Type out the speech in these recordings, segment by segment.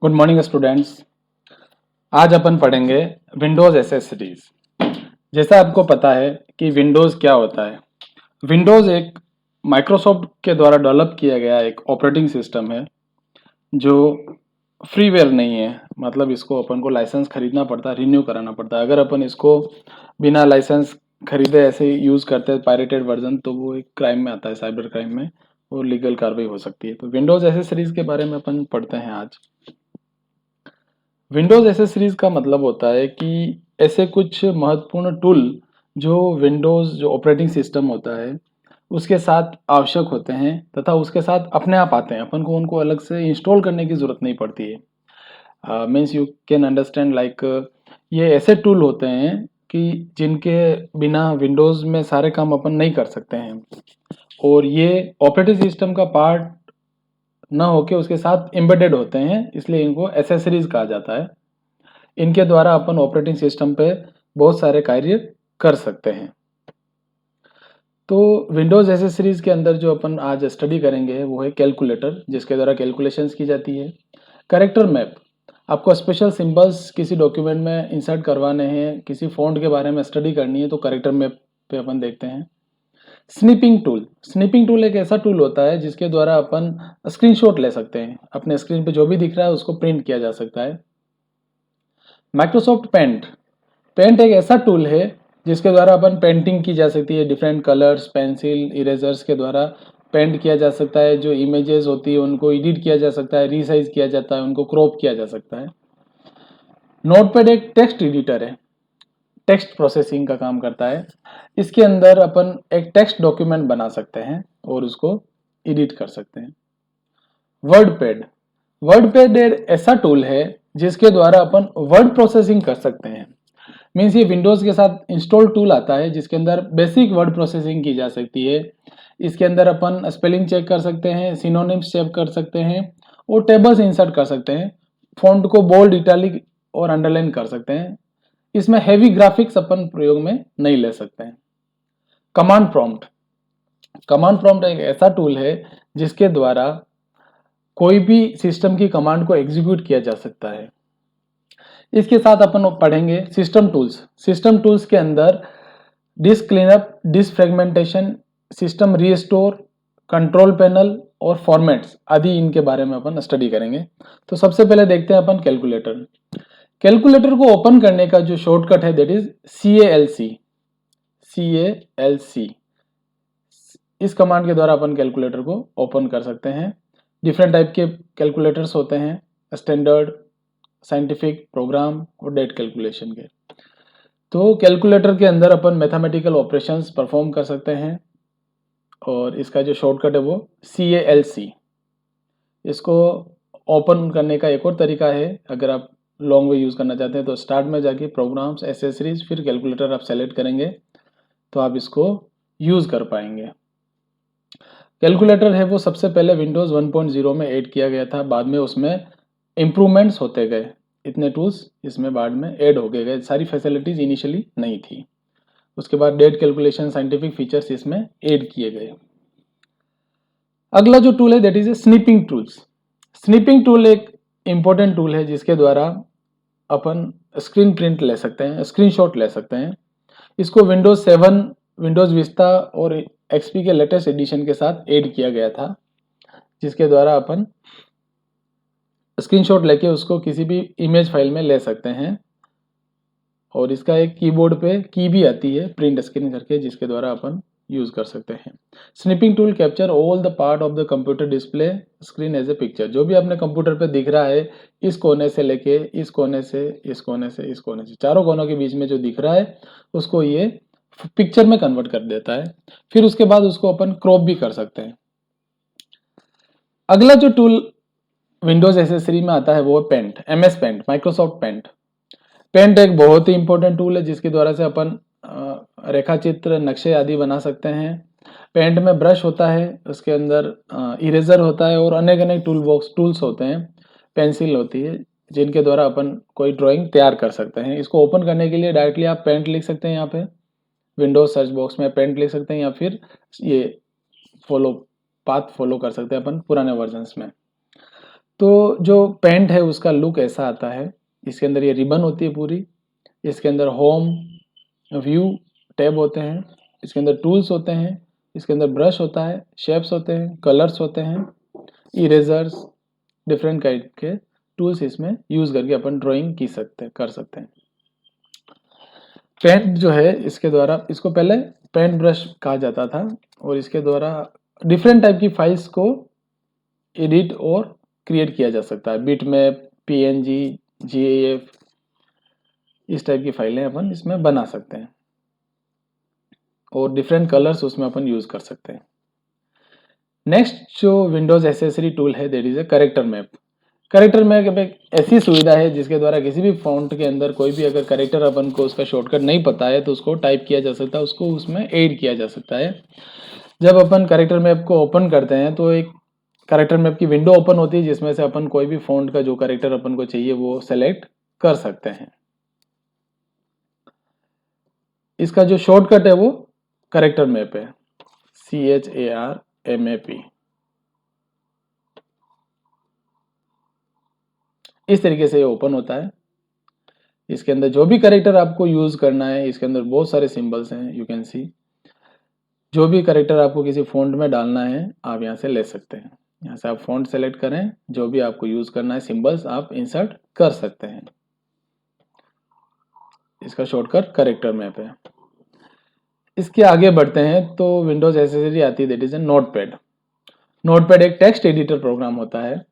Good morning students. आज अपन पढ़ेंगे Windows accessories. जैसा आपको पता है कि विंडोज क्या होता है। विंडोज एक माइक्रोसॉफ्ट के द्वारा डेवलप किया गया एक ऑपरेटिंग सिस्टम है जो फ्रीवेयर नहीं है। मतलब इसको अपन को लाइसेंस खरीदना पड़ता है, रिन्यू कराना पड़ता है। अगर अपन इसको बिना लाइसेंस खरीदे ऐसे यूज करते हैं पायरेटेड वर्जन, तो वो एक क्राइम में आता है, साइबर क्राइम में, और लीगल कार्रवाई हो सकती है। तो विंडोज एसेसरीज के बारे में अपन पढ़ते हैं आज। विंडोज एसेसरीज का मतलब होता है कि ऐसे कुछ महत्वपूर्ण टूल जो विंडोज जो ऑपरेटिंग सिस्टम होता है उसके साथ आवश्यक होते हैं तथा उसके साथ अपने आप आते हैं। अपन को उनको अलग से इंस्टॉल करने की जरूरत नहीं पड़ती है। Means you can understand like ये ऐसे टूल होते हैं कि जिनके बिना विंडोज में सारे काम अपन नहीं कर सकते हैं, और ये ऑपरेटिंग सिस्टम का पार्ट न होके उसके साथ एम्बेडेड होते हैं, इसलिए इनको एसेसरीज कहा जाता है। इनके द्वारा अपन ऑपरेटिंग सिस्टम पे बहुत सारे कार्य कर सकते हैं। तो विंडोज एसेसरीज के अंदर जो अपन आज स्टडी करेंगे वो है कैलकुलेटर, जिसके द्वारा कैलकुलेशंस की जाती है। कैरेक्टर मैप, आपको स्पेशल सिंबल्स किसी डॉक्यूमेंट में इंसर्ट करवाने हैं, किसी फॉन्ट के बारे में स्टडी करनी है, तो कैरेक्टर मैप पे अपन देखते हैं। स्निपिंग टूल, स्निपिंग टूल एक ऐसा टूल होता है जिसके द्वारा अपन स्क्रीनशॉट ले सकते हैं। अपने स्क्रीन पे जो भी दिख रहा है उसको प्रिंट किया जा सकता है। माइक्रोसॉफ्ट पेंट, पेंट एक ऐसा टूल है जिसके द्वारा अपन पेंटिंग की जा सकती है। डिफरेंट कलर्स, पेंसिल, इरेजर्स के द्वारा पेंट किया जा सकता है। जो इमेजेस होती है उनको एडिट किया जा सकता है, रीसाइज किया जाता है, उनको क्रॉप किया जा सकता है। नोटपैड एक टेक्स्ट एडिटर है, टेक्स्ट प्रोसेसिंग का काम करता है। इसके अंदर अपन एक टेक्स्ट डॉक्यूमेंट बना सकते हैं और उसको एडिट कर सकते हैं। वर्डपैड, वर्डपैड एक ऐसा टूल है जिसके द्वारा अपन वर्ड प्रोसेसिंग कर सकते हैं। मीन्स ये विंडोज के साथ इंस्टॉल टूल आता है जिसके अंदर बेसिक वर्ड प्रोसेसिंग की जा सकती है। इसके अंदर अपन स्पेलिंग चेक कर सकते हैं, सिनोनिम्स चेक कर सकते हैं और टेबल्स इंसर्ट कर सकते हैं। फॉन्ट को बोल्ड, इटैलिक और अंडरलाइन कर सकते हैं। इसमें हैवी ग्राफिक्स अपन प्रयोग में नहीं ले सकते हैं। कमांड प्रॉम्प्ट, कमांड प्रॉम्प्ट एक ऐसा टूल है जिसके द्वारा कोई भी सिस्टम की कमांड को एग्जीक्यूट किया जा सकता है। इसके साथ अपन पढ़ेंगे सिस्टम टूल्स। सिस्टम टूल्स के अंदर disk cleanup, disk fragmentation, system restore, control panel और फॉर्मेट्स आदि इनके बारे में अपन स्टडी करेंगे। तो सबसे पहले देखते हैं अपन कैलकुलेटर। कैलकुलेटर को ओपन करने का जो शॉर्टकट है दैट इज CALC। CALC, इस कमांड के द्वारा अपन कैलकुलेटर को ओपन कर सकते हैं। डिफरेंट टाइप के कैलकुलेटर्स होते हैं, स्टैंडर्ड, साइंटिफिक, प्रोग्राम और डेट कैलकुलेशन के। तो कैलकुलेटर के अंदर अपन मैथमेटिकल ऑपरेशंस परफॉर्म कर सकते हैं और इसका जो शॉर्टकट है वो CALC। इसको ओपन करने का एक और तरीका है, अगर आप लॉन्ग वे यूज़ करना चाहते हैं तो स्टार्ट में जाके प्रोग्राम्स, एसेसरीज, फिर कैलकुलेटर आप सेलेक्ट करेंगे तो आप इसको यूज़ कर पाएंगे। कैलकुलेटर है वो सबसे पहले विंडोज़ 1.0 में ऐड किया गया था, बाद में उसमें इम्प्रूवमेंट्स होते गए। इतने टूल्स इसमें बाद में ऐड हो गए, सारी फैसिलिटीज़ इनिशियली नहीं थी। उसके बाद डेट कैलकुलेशन, साइंटिफिक फीचर्स इसमें ऐड किए गए। अगला जो टूल है that is a snipping tools. Snipping tool एक इंपॉर्टेंट टूल है जिसके द्वारा अपन स्क्रीन प्रिंट ले सकते हैं, स्क्रीनशॉट ले सकते हैं। इसको विंडोज 7, विंडोज विस्ता और एक्सपी के लेटेस्ट एडिशन के साथ ऐड किया गया था, जिसके द्वारा अपन स्क्रीनशॉट लेके उसको किसी भी इमेज फाइल में ले सकते हैं। और इसका एक कीबोर्ड पे की भी आती है प्रिंट स्क्रीन करके, जिसके द्वारा अपन यूज कर सकते हैं। Snipping tool capture all the part of the computer display screen as a picture. जो भी अपने कंप्यूटर पे दिख रहा है, इस कोने से लेके इस कोने से, इस कोने से इस कोने से, चारों कोनों के बीच में जो दिख रहा है उसको ये पिक्चर में कन्वर्ट कर देता है। फिर उसके बाद उसको अपन क्रॉप भी कर सकते हैं। अगला जो टूल विंडोज एसेसरी में आता है वो है paint, MS paint, Microsoft paint. Paint एक बहुत ही इंपॉर्टेंट टूल है जिसके द्वारा से अपन रेखा चित्र, नक्शे आदि बना सकते हैं। पेंट में ब्रश होता है, उसके अंदर इरेजर होता है और अनेक अनेक टूल्स होते हैं, पेंसिल होती है, जिनके द्वारा अपन कोई ड्राइंग तैयार कर सकते हैं। इसको ओपन करने के लिए डायरेक्टली आप पेंट लिख सकते हैं, यहाँ पे विंडोज सर्च बॉक्स में पेंट लिख सकते हैं, या फिर ये पाथ फॉलो कर सकते हैं अपन पुराने वर्जन्स में। तो जो पेंट है उसका लुक ऐसा आता है। इसके अंदर ये रिबन होती है पूरी, इसके अंदर होम, व्यू टैब होते हैं, इसके अंदर टूल्स होते हैं, इसके अंदर ब्रश होता है, शेप्स होते हैं, कलर्स होते हैं, इरेजर्स, डिफरेंट काइंड के टूल्स इसमें यूज करके अपन ड्राइंग कर सकते हैं। पेंट जो है इसके द्वारा, इसको पहले पेंट ब्रश कहा जाता था और इसके द्वारा डिफरेंट टाइप की फाइल्स को एडिट और क्रिएट किया जा सकता है। बिटमैप, पीएनजी, जीएफ, इस टाइप की फाइलें अपन इसमें बना सकते हैं और डिफरेंट कलर्स उसमें अपन यूज कर सकते हैं। नेक्स्ट जो विंडोज एसेसरी टूल है that is a character map. Character map एक ऐसी सुविधा है जिसके द्वारा किसी भी फॉन्ट के अंदर कोई भी अगर करेक्टर अपन को उसका शॉर्टकट नहीं पता है तो उसको टाइप किया जा सकता है, उसको उसमें ऐड किया जा सकता है। जब अपन करेक्टर मैप को ओपन करते हैं तो एक करेक्टर मैप की विंडो ओपन होती है जिसमें से अपन कोई भी फॉन्ट का जो करेक्टर अपन को चाहिए वो सेलेक्ट कर सकते हैं। इसका जो शॉर्टकट है वो करेक्टर मैप है, CHARMAP। इस तरीके से ये ओपन होता है। इसके अंदर जो भी करेक्टर आपको यूज करना है, इसके अंदर बहुत सारे सिंबल्स हैं, यू कैन सी। जो भी करेक्टर आपको किसी फॉन्ट में डालना है आप यहाँ से ले सकते हैं। यहाँ से आप फॉन्ट सेलेक्ट करें, जो भी आपको यूज करना है सिंबल्स आप इंसर्ट कर सकते हैं। इसका शॉर्टकट करेक्टर मैप है। इसके आगे बढ़ते हैं तो विंडोज एसेसरी आती है that is a notepad. Notepad एक टेक्स्ट एडिटर प्रोग्राम होता है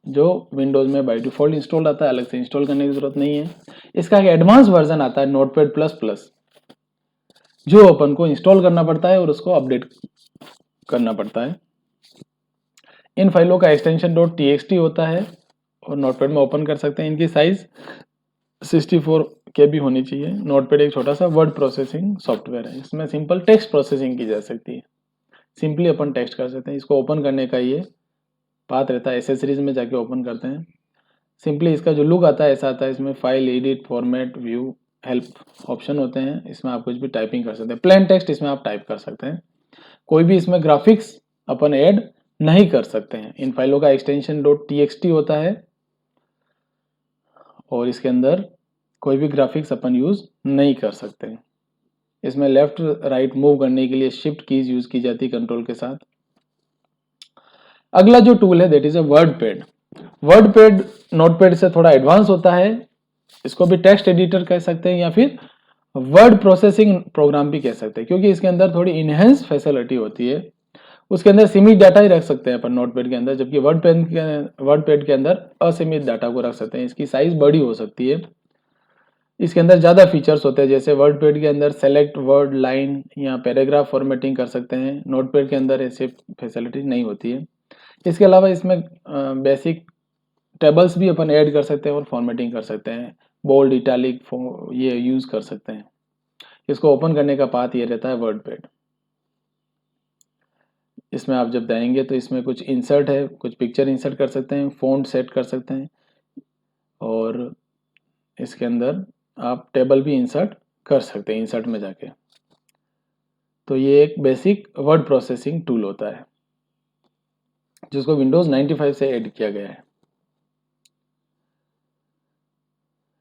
जो विंडोज में बाय डिफॉल्ट इंस्टॉल आता है, अलग से इंस्टॉल करने की जरूरत नहीं है। इसका एक एडवांस वर्जन आता है नोटपैड प्लस प्लस, जो अपन को इंस्टॉल करना पड़ता है और उसको अपडेट करना पड़ता है। इन फाइलों का एक्सटेंशन .txt होता है और नोटपैड में ओपन कर सकते हैं। इनकी साइज 64 KB होनी चाहिए। नोटपैड एक छोटा सा वर्ड प्रोसेसिंग सॉफ्टवेयर है, इसमें सिंपल टेक्स्ट प्रोसेसिंग की जा सकती है, सिंपली अपन टेक्स्ट कर सकते हैं। इसको ओपन करने का ये पाथ रहता है, एसेसरीज में जाके ओपन करते हैं। सिंपली इसका जो लुक आता है ऐसा आता है। इसमें file, edit, format, view, help option होते हैं। इसमें आप कुछ भी टाइपिंग कर सकते हैं। प्लेन टेक्स्ट इसमें आप टाइप कर सकते हैं। कोई भी इसमें ग्राफिक्स अपन ऐड नहीं कर सकते हैं। इन फाइलों का एक्सटेंशन .txt होता है और इसके अंदर कोई भी ग्राफिक्स अपन यूज नहीं कर सकते। इसमें लेफ्ट राइट मूव करने के लिए शिफ्ट कीज यूज की जाती है कंट्रोल के साथ। अगला जो टूल है that is a WordPad. WordPad notepad से थोड़ा एडवांस होता है। इसको भी टेक्स्ट एडिटर कह सकते हैं या फिर वर्ड प्रोसेसिंग प्रोग्राम भी कह सकते हैं, क्योंकि इसके अंदर थोड़ी इनहेंस फैसिलिटी होती है। उसके अंदर सीमित डाटा ही रख सकते हैं अपन नोटपैड के अंदर, जबकि वर्डपैड के अंदर असीमित डाटा को रख सकते हैं। इसकी साइज बड़ी हो सकती है। इसके अंदर ज़्यादा फीचर्स होते हैं, जैसे वर्डपैड के अंदर सेलेक्ट वर्ड, लाइन या पैराग्राफ फॉर्मेटिंग कर सकते हैं। नोटपैड के अंदर ऐसी फैसिलिटी नहीं होती है। इसके अलावा इसमें बेसिक टेबल्स भी अपन ऐड कर सकते हैं और फॉर्मेटिंग कर सकते हैं। बोल्ड, इटैलिक ये यूज कर सकते हैं। इसको ओपन करने का पाथ ये रहता है वर्डपैड। इसमें आप जब जाएंगे तो इसमें कुछ इंसर्ट है, कुछ पिक्चर इंसर्ट कर सकते हैं, फ़ॉन्ट सेट कर सकते हैं और इसके अंदर आप टेबल भी इंसर्ट कर सकते हैं इंसर्ट में जाके। तो ये एक बेसिक वर्ड प्रोसेसिंग टूल होता है जिसको विंडोज 95 से ऐड किया गया है।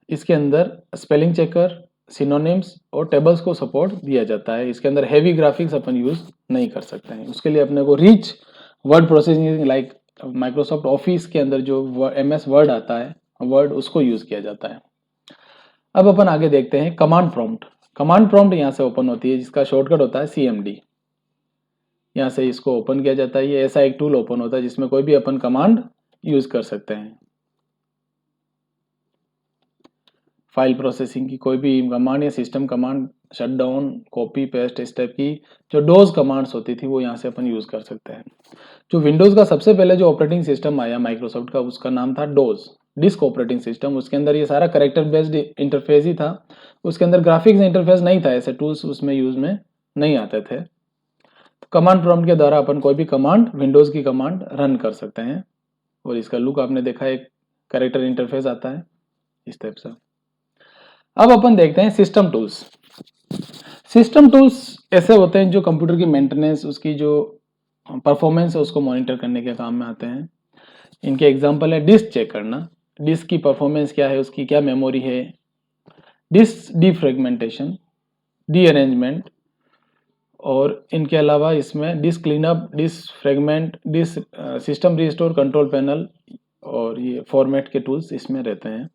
इसके अंदर स्पेलिंग चेकर, सिनोनिम्स और टेबल्स को सपोर्ट दिया जाता है। इसके अंदर हैवी ग्राफिक्स अपन यूज नहीं कर सकते हैं। उसके लिए अपने को rich word processing like Microsoft office के अंदर जो MS वर्ड आता है, वर्ड, उसको यूज किया जाता है। अब अपन आगे देखते हैं कमांड प्रॉम्प्ट। कमांड प्रॉम्प्ट यहाँ से ओपन होती है जिसका शॉर्टकट होता है CMD। यहाँ से इसको ओपन किया जाता है। ये ऐसा एक टूल ओपन होता है जिसमें कोई भी अपन कमांड यूज कर सकते हैं। फाइल प्रोसेसिंग की कोई भी कमांड या system command, shutdown, copy paste, इस टाइप की जो डोज कमांड्स होती थी वो यहाँ से अपन यूज कर सकते हैं। जो विंडोज का सबसे पहले जो ऑपरेटिंग सिस्टम आया माइक्रोसॉफ्ट का, उसका नाम था डोज, डिस्क ऑपरेटिंग सिस्टम। उसके अंदर ये सारा करेक्टर बेस्ड इंटरफेस ही था। उसके अंदर ग्राफिक्स इंटरफेस नहीं था, ऐसे टूल्स उसमें यूज में नहीं आते थे। तो कमांड प्रॉम्प्ट के द्वारा अपन कोई भी कमांड, विंडोज की कमांड रन कर सकते हैं और इसका लुक आपने देखा, एक करेक्टर इंटरफेस आता है इस टाइप से। अब अपन देखते हैं सिस्टम टूल्स। सिस्टम टूल्स ऐसे होते हैं जो कंप्यूटर की मेंटेनेंस, उसकी जो परफॉर्मेंस है उसको मॉनिटर करने के काम में आते हैं। इनके एग्जाम्पल है डिस्क चेक करना, डिस्क की परफॉर्मेंस क्या है, उसकी क्या मेमोरी है, डिस्क डीफ्रेगमेंटेशन, रीअरेंजमेंट, और इनके अलावा इसमें disk cleanup, disk fragment, disk system restore, control panel, और ये फॉर्मेट के टूल्स इसमें रहते हैं।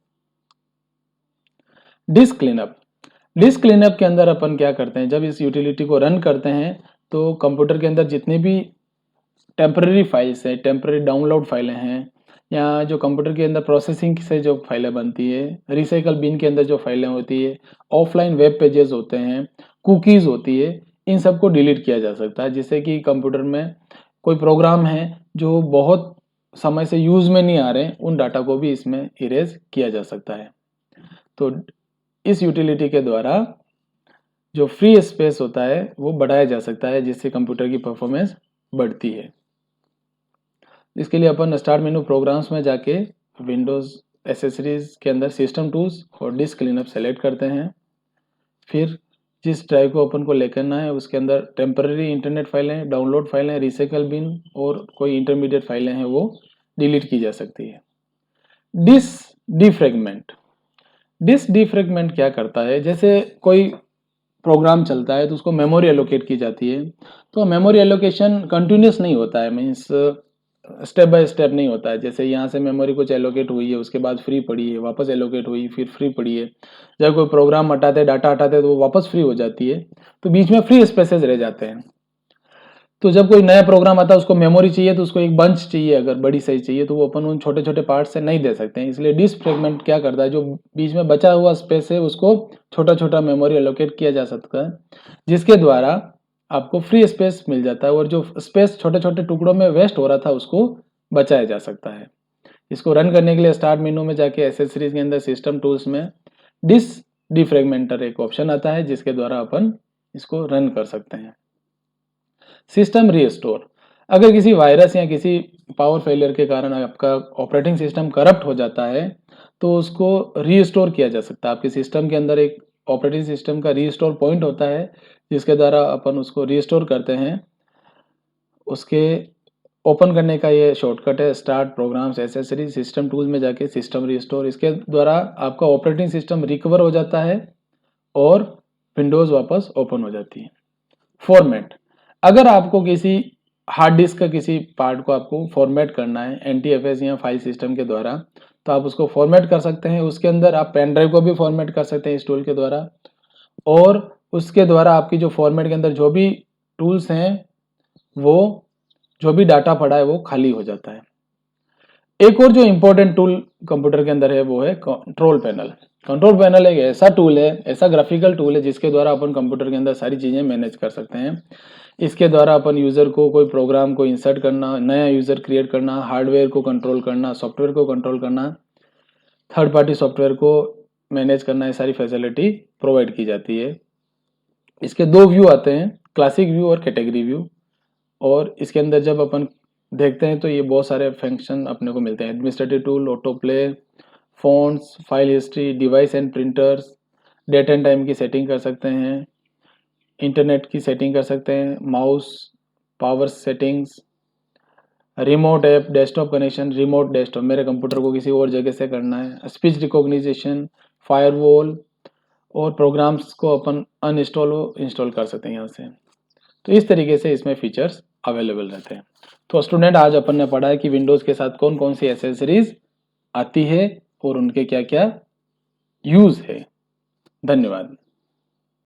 डिस्क क्लीनअप, डिस्क क्लीनअप के अंदर अपन क्या करते हैं, जब इस यूटिलिटी को रन करते हैं तो कंप्यूटर के अंदर जितने भी टेम्पररी फाइल्स हैं, टेम्पररी डाउनलोड फाइलें हैं, या जो कंप्यूटर के अंदर प्रोसेसिंग से जो फाइलें बनती है, रिसाइकल बिन के अंदर जो फाइलें होती है, ऑफलाइन वेब पेजेस होते हैं, कुकीज़ होती है, इन सबको डिलीट किया जा सकता है। जिससे कि कंप्यूटर में कोई प्रोग्राम है जो बहुत समय से यूज़ में नहीं आ रहे, उन डाटा को भी इसमें इरेज किया जा सकता है। तो इस यूटिलिटी के द्वारा जो फ्री स्पेस होता है वो बढ़ाया जा सकता है, जिससे कंप्यूटर की परफॉर्मेंस बढ़ती है। इसके लिए अपन स्टार्ट मेनू प्रोग्राम्स में जाके विंडोज़ एसेसरीज के अंदर सिस्टम टूल्स और डिस्क क्लीनअप सेलेक्ट करते हैं। फिर जिस ड्राइव को अपन को लेकर है उसके अंदर टेम्पररी इंटरनेट फाइलें, डाउनलोड फाइलें, रिसाइकल बिन और कोई इंटरमीडिएट फाइलें हैं वो डिलीट की जा सकती है। डिस्क डीफ्रेगमेंट, डिस्क डीफ्रेगमेंट क्या करता है, जैसे कोई प्रोग्राम चलता है तो उसको मेमोरी एलोकेट की जाती है, तो मेमोरी एलोकेशन कंटिन्यूस नहीं होता है, मीन्स स्टेप बाय स्टेप नहीं होता है। जैसे यहाँ से मेमोरी कुछ एलोकेट हुई है, उसके बाद फ्री पड़ी है, वापस एलोकेट हुई, फिर फ्री पड़ी है। जब कोई प्रोग्राम हटाते, डाटा हटाते तो वो वापस फ्री हो जाती है, तो बीच में फ्री स्पेसेस रह जाते हैं। तो जब कोई नया प्रोग्राम आता है उसको मेमोरी चाहिए, तो उसको एक बंच चाहिए, अगर बड़ी साइज चाहिए तो वो अपन उन छोटे छोटे पार्ट से नहीं दे सकते हैं। इसलिए डिस्क फ्रेगमेंट क्या करता है, जो बीच में बचा हुआ स्पेस है उसको छोटा छोटा मेमोरी एलोकेट किया जा सकता है, जिसके द्वारा आपको फ्री स्पेस मिल जाता है, और जो स्पेस छोटे छोटे टुकड़ों में वेस्ट हो रहा था उसको बचाया जा सकता है। इसको रन करने के लिए स्टार्ट मेनू में जाके एसेसरीज के अंदर सिस्टम टूल्स में डिस्क डीफ्रेगमेंटर एक ऑप्शन आता है, जिसके द्वारा अपन इसको रन कर सकते हैं। सिस्टम रीस्टोर, अगर किसी वायरस या किसी पावर फेलियर के कारण आपका ऑपरेटिंग सिस्टम करप्ट हो जाता है तो उसको रीस्टोर किया जा सकता है। आपके सिस्टम के अंदर एक ऑपरेटिंग सिस्टम का रीस्टोर पॉइंट होता है, जिसके द्वारा अपन उसको रीस्टोर करते हैं। उसके ओपन करने का ये शॉर्टकट है, start programs accessories system tools में जाके सिस्टम रीस्टोर। इसके द्वारा आपका ऑपरेटिंग सिस्टम रिकवर हो जाता है और विंडोज़ वापस ओपन हो जाती है। फॉर्मेट, अगर आपको किसी हार्ड डिस्क का किसी पार्ट को आपको फॉर्मेट करना है NTFS या फाइल सिस्टम के द्वारा, तो आप उसको फॉर्मेट कर सकते हैं। उसके अंदर आप पेन ड्राइव को भी फॉर्मेट कर सकते हैं इस टूल के द्वारा, और उसके द्वारा आपकी जो फॉर्मेट के अंदर जो भी टूल्स हैं, वो जो भी डाटा पड़ा है वो खाली हो जाता है। एक और जो इम्पोर्टेंट टूल कंप्यूटर के अंदर है वो है कंट्रोल पैनल। कंट्रोल पैनल एक ऐसा टूल है, ऐसा ग्राफिकल टूल है, जिसके द्वारा अपन कंप्यूटर के अंदर सारी चीज़ें मैनेज कर सकते हैं। इसके द्वारा अपन यूज़र को कोई प्रोग्राम को इंसर्ट करना, नया यूज़र क्रिएट करना, हार्डवेयर को कंट्रोल करना, सॉफ्टवेयर को कंट्रोल करना, थर्ड पार्टी सॉफ्टवेयर को मैनेज करना, ये सारी फैसिलिटी प्रोवाइड की जाती है। इसके दो व्यू आते हैं, क्लासिक व्यू और कैटेगरी व्यू, और इसके अंदर जब अपन देखते हैं तो ये बहुत सारे फंक्शन अपने को मिलते हैं। Administrative tool, auto play, fonts, file history, device and printers, date and time की सेटिंग कर सकते हैं, इंटरनेट की सेटिंग कर सकते हैं, mouse power settings, remote app, desktop connection, remote desktop, मेरे कंप्यूटर को किसी और जगह से करना है, स्पीच रिकॉग्निशन, फायरवॉल, और प्रोग्राम्स को अपन अनइंस्टॉल हो इंस्टॉल कर सकते हैं यहाँ से। तो इस तरीके से इसमें फीचर्स अवेलेबल रहते हैं। तो स्टूडेंट, आज अपन ने पढ़ा है कि विंडोज़ के साथ कौन कौन सी एसेसरीज आती है और उनके क्या क्या यूज़ है। धन्यवाद।